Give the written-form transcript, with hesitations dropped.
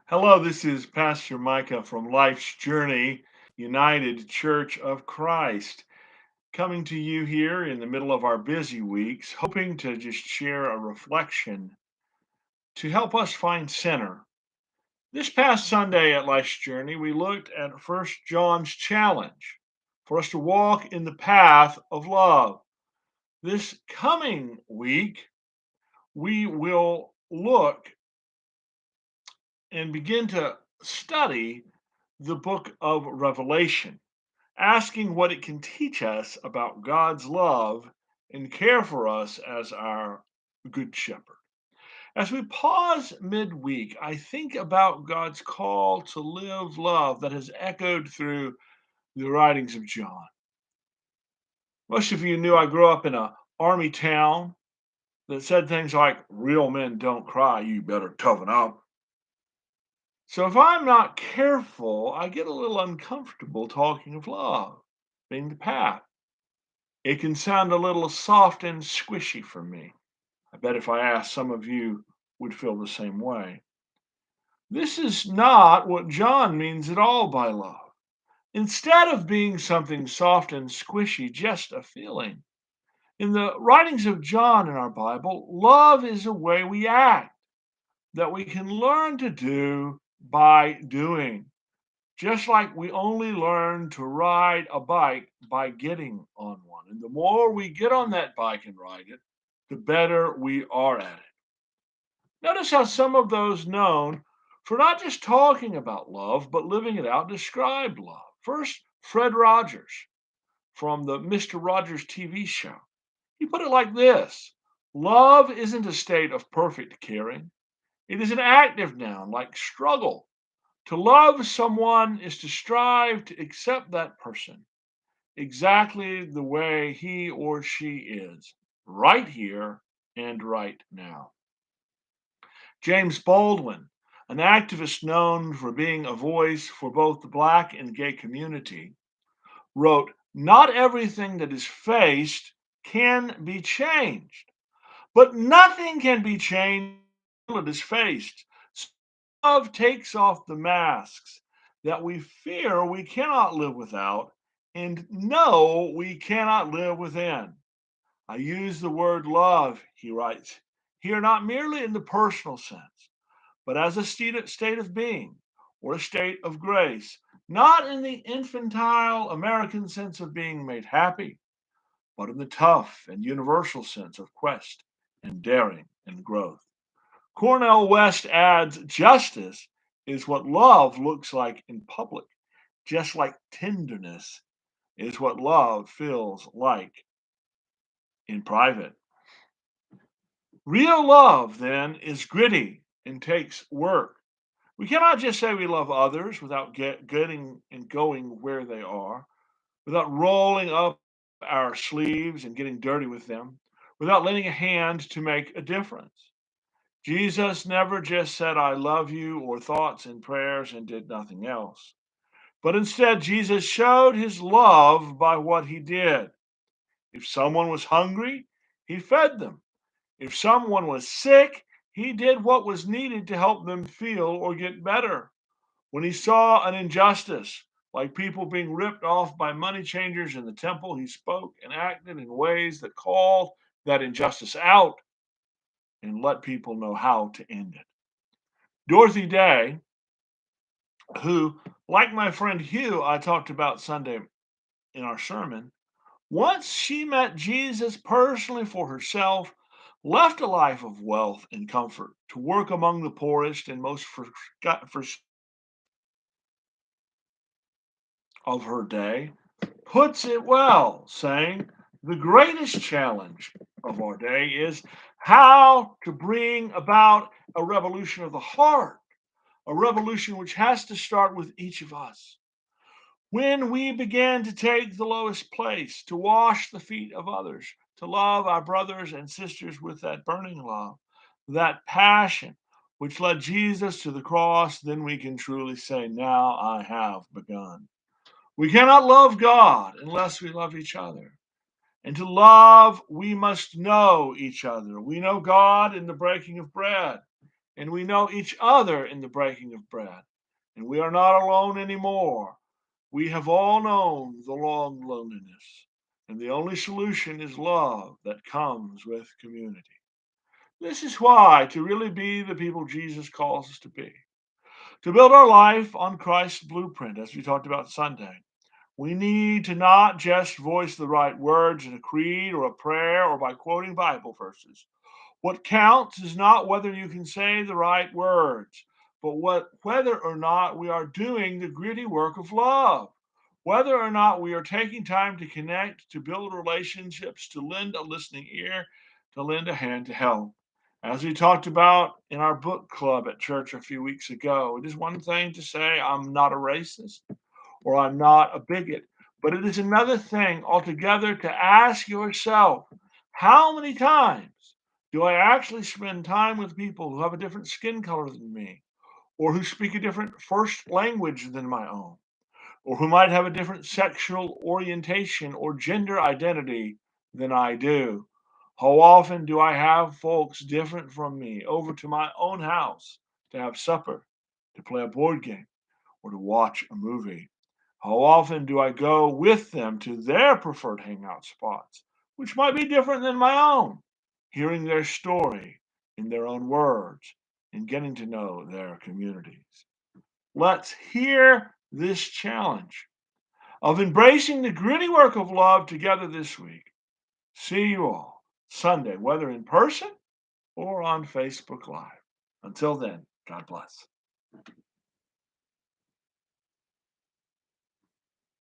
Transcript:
Hello, this is Pastor Micah from Life's Journey United Church of Christ, coming to you here in the middle of our busy weeks, hoping to just share a reflection to help us find center. This past Sunday at Life's Journey, we looked at First John's challenge for us to walk in the path of love. This coming week, we will look and begin to study the book of Revelation, asking what it can teach us about God's love and care for us as our good shepherd. As we pause midweek, I think about God's call to live love that has echoed through the writings of John. Most of you knew I grew up in a army town that said things like, real men don't cry, you better toughen up. So if I'm not careful, I get a little uncomfortable talking of love being the path. It can sound a little soft and squishy for me. I bet if I asked, some of you would feel the same way. This is not what John means at all by love. Instead of being something soft and squishy, just a feeling. In the writings of John in our Bible, love is a way we act that we can learn to do by doing. Just like we only learn to ride a bike by getting on one. And the more we get on that bike and ride it, the better we are at it. Notice how some of those known for not just talking about love, but living it out describe love. First, Fred Rogers from the Mr. Rogers TV show. He put it like this: love isn't a state of perfect caring, it is an active noun like struggle. To love someone is to strive to accept that person exactly the way he or she is, right here and right now. James Baldwin, an activist known for being a voice for both the Black and gay community, wrote, not everything that is faced can be changed, but nothing can be changed until it is faced. Love takes off the masks that we fear we cannot live without and know we cannot live within. I use the word love, he writes, here not merely in the personal sense, but as a state of being or a state of grace, not in the infantile American sense of being made happy, but in the tough and universal sense of quest and daring and growth. Cornell West adds justice is what love looks like in public, just like tenderness is what love feels like in private. Real love, then, is gritty and takes work. We cannot just say we love others without getting and going where they are, without rolling up our sleeves and getting dirty with them, without lending a hand to make a difference. Jesus never just said, I love you, or thoughts and prayers and did nothing else. But instead, Jesus showed his love by what he did. If someone was hungry, he fed them. If someone was sick, he did what was needed to help them feel or get better. When he saw an injustice, like people being ripped off by money changers in the temple, he spoke and acted in ways that called that injustice out and let people know how to end it. Dorothy Day, who, like my friend Hugh, I talked about Sunday in our sermon, once she met Jesus personally for herself, left a life of wealth and comfort to work among the poorest and most of her day, puts it well, saying, the greatest challenge of our day is how to bring about a revolution of the heart, a revolution which has to start with each of us. When we begin to take the lowest place, to wash the feet of others, to love our brothers and sisters with that burning love, that passion which led Jesus to the cross, then we can truly say, now I have begun. We cannot love God unless we love each other. And to love, we must know each other. We know God in the breaking of bread, and we know each other in the breaking of bread. And we are not alone anymore. We have all known the long loneliness, and the only solution is love that comes with community. This is why, to really be the people Jesus calls us to be, to build our life on Christ's blueprint, as we talked about Sunday, we need to not just voice the right words in a creed or a prayer or by quoting Bible verses. What counts is not whether you can say the right words, but whether or not we are doing the gritty work of love, whether or not we are taking time to connect, to build relationships, to lend a listening ear, to lend a hand to help. As we talked about in our book club at church a few weeks ago, it is one thing to say, I'm not a racist or I'm not a bigot, but it is another thing altogether to ask yourself, how many times do I actually spend time with people who have a different skin color than me, or who speak a different first language than my own, or who might have a different sexual orientation or gender identity than I do? How often do I have folks different from me over to my own house to have supper, to play a board game, or to watch a movie? How often do I go with them to their preferred hangout spots, which might be different than my own, hearing their story in their own words and getting to know their communities? Let's hear this challenge of embracing the gritty work of love together this week. See you all Sunday, whether in person or on Facebook Live. Until then, God bless.